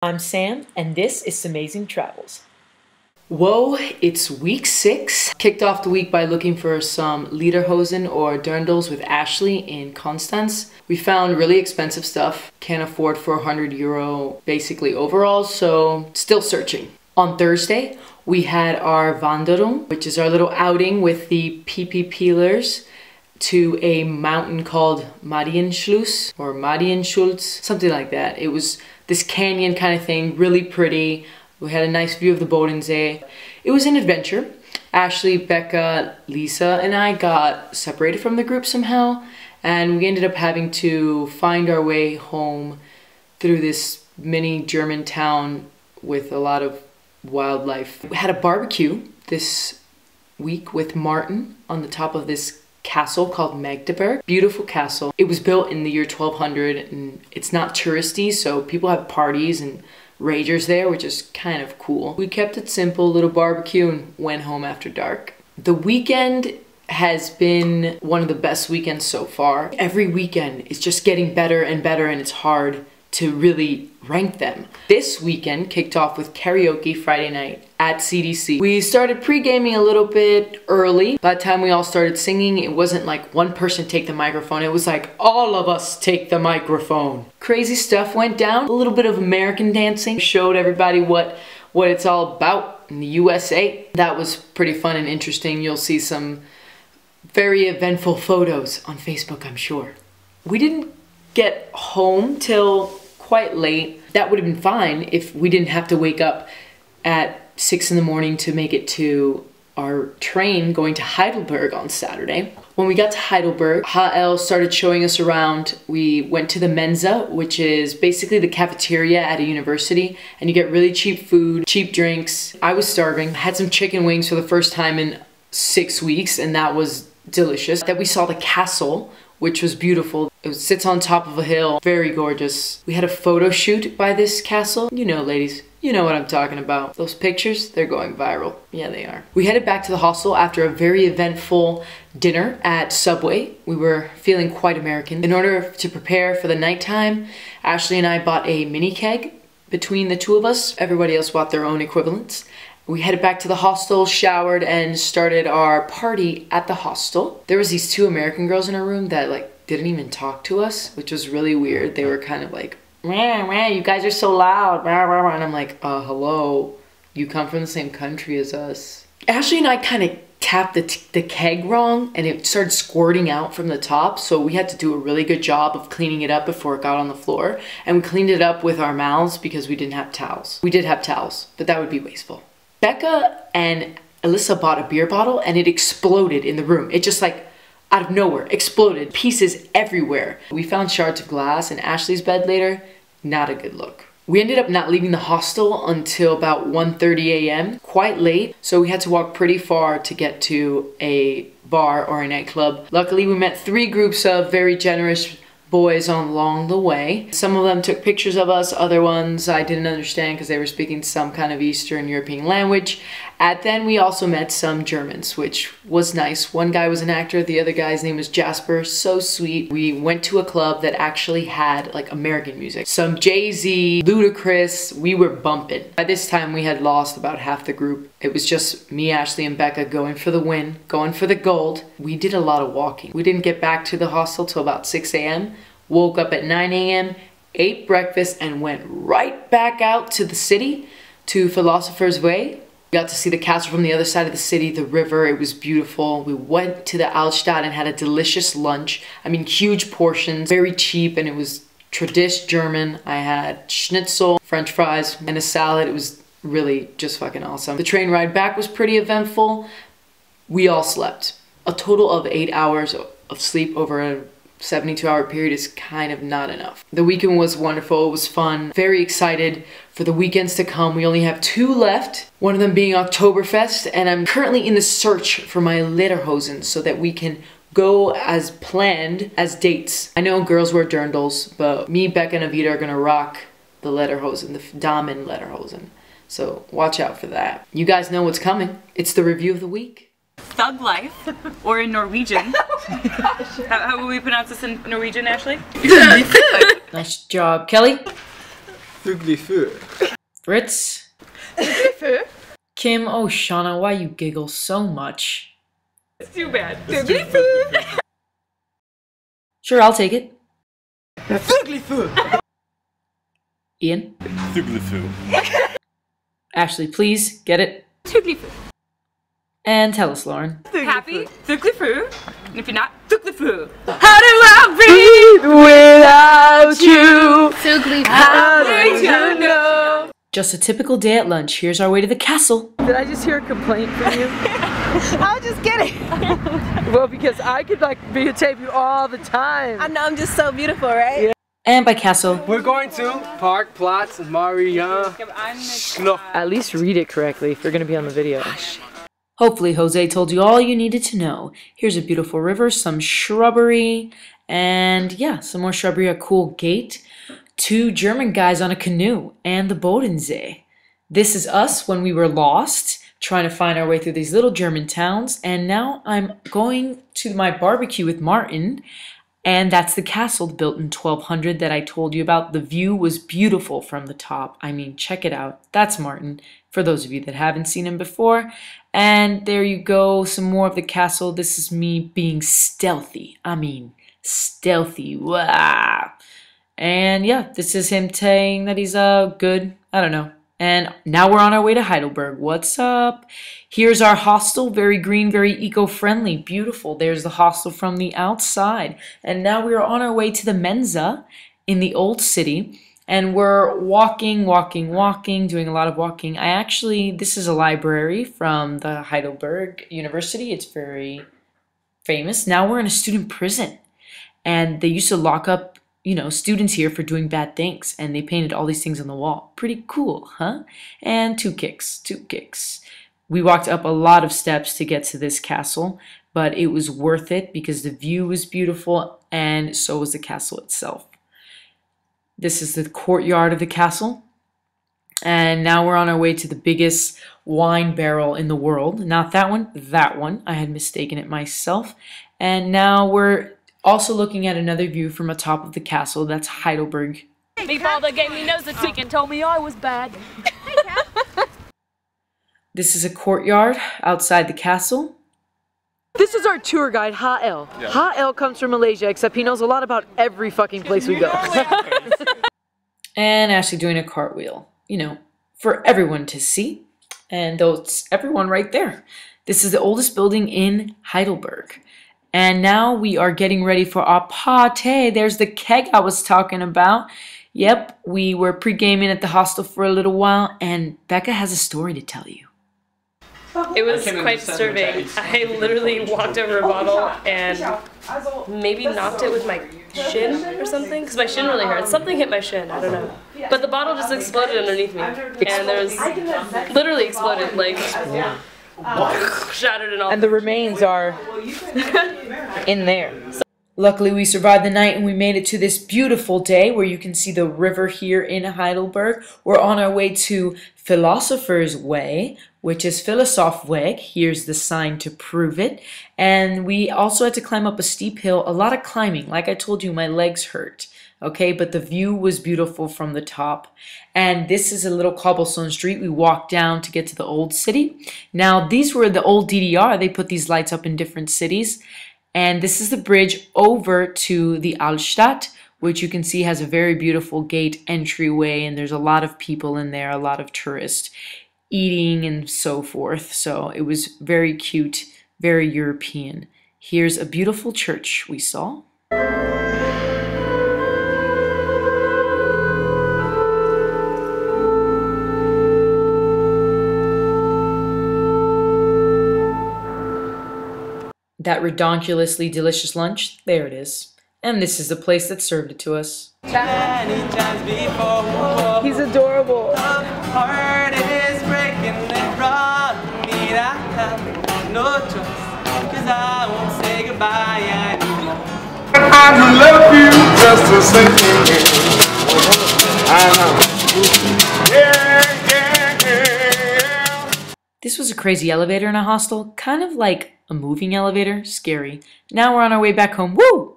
I'm Sam, and this is Amazing Travels. Whoa, it's week 6. Kicked off the week by looking for some lederhosen or dirndls with Ashley in Konstanz. We found really expensive stuff. Can't afford for €100 basically overalls, so still searching. On Thursday, we had our Wanderung, which is our little outing with the PP Peelers to a mountain called Marienschluss or Marienschulz, something like that. It was this canyon kind of thing, really pretty. We had a nice view of the Bodensee. It was an adventure. Ashley, Becca, Lisa, and I got separated from the group somehow, and we ended up having to find our way home through this mini German town with a lot of wildlife. We had a barbecue this week with Martin on the top of this castle called Magdeburg. Beautiful castle. It was built in the year 1200 and it's not touristy, so people have parties and ragers there, which is kind of cool. We kept it simple, little barbecue, and went home after dark. The weekend has been one of the best weekends so far. Every weekend is just getting better and better, and it's hard to really rank them. This weekend kicked off with karaoke Friday night at CDC. We started pre-gaming a little bit early. By the time we all started singing, it wasn't like one person take the microphone. It was like all of us take the microphone. Crazy stuff went down. A little bit of American dancing. Showed everybody what it's all about in the USA. That was pretty fun and interesting. You'll see some very eventful photos on Facebook, I'm sure. We didn't get home till quite late. That would have been fine if we didn't have to wake up at 6 in the morning to make it to our train going to Heidelberg on Saturday. When we got to Heidelberg, HL started showing us around. We went to the Mensa, which is basically the cafeteria at a university, and you get really cheap food, cheap drinks. I was starving. I had some chicken wings for the first time in 6 weeks, and that was delicious. Then we saw the castle, which was beautiful. It sits on top of a hill, very gorgeous. We had a photo shoot by this castle. You know, ladies, you know what I'm talking about. Those pictures, they're going viral. Yeah, they are. We headed back to the hostel after a very eventful dinner at Subway. We were feeling quite American. In order to prepare for the nighttime, Ashley and I bought a mini keg between the two of us. Everybody else bought their own equivalents. We headed back to the hostel, showered, and started our party at the hostel. There was these 2 American girls in our room that didn't even talk to us, which was really weird. They were kind of like, "Rah, rah, you guys are so loud, rah, rah, rah." And I'm like, hello, you come from the same country as us. Ashley and I kind of tapped the keg wrong, and it started squirting out from the top, so we had to do a really good job of cleaning it up before it got on the floor. And we cleaned it up with our mouths because we didn't have towels. We did have towels, but that would be wasteful. Becca and Alyssa bought a beer bottle and it exploded in the room. It just out of nowhere exploded, pieces everywhere. We found shards of glass in Ashley's bed later. Not a good look. We ended up not leaving the hostel until about 1:30 a.m. Quite late, so we had to walk pretty far to get to a bar or a nightclub. Luckily, we met 3 groups of very generous boys along the way. Some of them took pictures of us, other ones I didn't understand because they were speaking some kind of Eastern European language. And then we also met some Germans, which was nice. One guy was an actor, the other guy's name was Jasper, so sweet. We went to a club that actually had American music. Some Jay-Z, Ludacris, we were bumping. By this time we had lost about half the group. It was just me, Ashley, and Becca going for the win, going for the gold. We did a lot of walking. We didn't get back to the hostel till about 6 a.m. Woke up at 9 a.m., ate breakfast, and went right back out to the city, to Philosopher's Way. We got to see the castle from the other side of the city, the river. It was beautiful. We went to the Altstadt and had a delicious lunch. I mean, huge portions, very cheap, and it was tradish German. I had schnitzel, French fries, and a salad. It was really just fucking awesome. The train ride back was pretty eventful. We all slept. A total of 8 hours of sleep over a 72-hour period is kind of not enough. The weekend was wonderful. It was fun. Very excited for the weekends to come. We only have 2 left, one of them being Oktoberfest, and I'm currently in the search for my lederhosen so that we can go as planned as dates. I know girls wear dirndls, but me, Becca, and Avita are gonna rock the lederhosen, the Damen lederhosen. So watch out for that. You guys know what's coming. It's the review of the week. Thug life, or in Norwegian. How will we pronounce this in Norwegian, Ashley? Nice job, Kelly. Fritz? Kim, oh Shauna, why you giggle so much? It's too bad. Sure, I'll take it. Ian? Ashley, please, get it? And tell us, Lauren. Happy? And if you're not, how do I breathe Without you, How do you know? Just a typical day at lunch. Here's our way to the castle. Did I just hear a complaint from you? I'm just kidding. Well, because I could like videotape you all the time. I know I'm just so beautiful, right? Yeah. And by castle, We're going to Park Platz Maria. At least read it correctly if you're gonna be on the video. hopefully Jose told you all you needed to know. Here's a beautiful river, some shrubbery, and yeah, some more shrubbery, a cool gate, 2 German guys on a canoe, and the Bodensee. This is us when we were lost, trying to find our way through these little German towns, and now I'm going to my barbecue with Martin, and that's the castle built in 1200 that I told you about. The view was beautiful from the top. I mean, check it out. That's Martin, for those of you that haven't seen him before. And there you go, some more of the castle. This is me being stealthy. I mean, stealthy. Wow. And yeah, this is him saying that he's good. I don't know. And now we're on our way to Heidelberg. What's up? Here's our hostel. Very green, very eco-friendly. Beautiful. There's the hostel from the outside. And now we're on our way to the Mensa in the old city. And we're walking, doing a lot of walking. This is a library from the Heidelberg University. It's very famous. Now we're in a student prison. And they used to lock up students here for doing bad things, and they painted all these things on the wall. Pretty cool, huh? And 2 kicks. We walked up a lot of steps to get to this castle, but it was worth it because the view was beautiful, and so was the castle itself. This is the courtyard of the castle, and now we're on our way to the biggest wine barrel in the world. Not that one, that one. I had mistaken it myself. And now we're also looking at another view from atop of the castle. That's Heidelberg. My father gave me nose a tweak and told me I was bad. This is a courtyard outside the castle. This is our tour guide, Ha-El. Yeah. Ha-El comes from Malaysia, except he knows a lot about every fucking place we go. And Ashley doing a cartwheel, for everyone to see. And it's everyone right there. This is the oldest building in Heidelberg. And now we are getting ready for our party. There's the keg I was talking about. Yep, we were pre-gaming at the hostel for a little while, and Becca has a story to tell you. It was quite disturbing. I literally walked over a bottle and maybe knocked it with my shin or something, because my shin really hurts. Something hit my shin, I don't know. But the bottle just exploded underneath me, and there was literally exploded, like shattered and all. And the remains are in there. Luckily, we survived the night and we made it to this beautiful day where you can see the river here in Heidelberg. We're on our way to Philosopher's Way, which is Philosophieweg. Here's the sign to prove it. And we also had to climb up a steep hill, a lot of climbing. Like I told you, my legs hurt. Okay, but the view was beautiful from the top. And this is a little cobblestone street we walked down to get to the old city. Now, these were the old DDR. They put these lights up in different cities. And this is the bridge over to the Altstadt, which you can see has a very beautiful gate entryway. And there's a lot of people in there, a lot of tourists eating and so forth. So it was very cute, very European. Here's a beautiful church we saw. That redonkulously delicious lunch, there it is. And this is the place that served it to us. He's adorable. This was a crazy elevator in a hostel, kind of like a moving elevator, scary. Now we're on our way back home. Woo!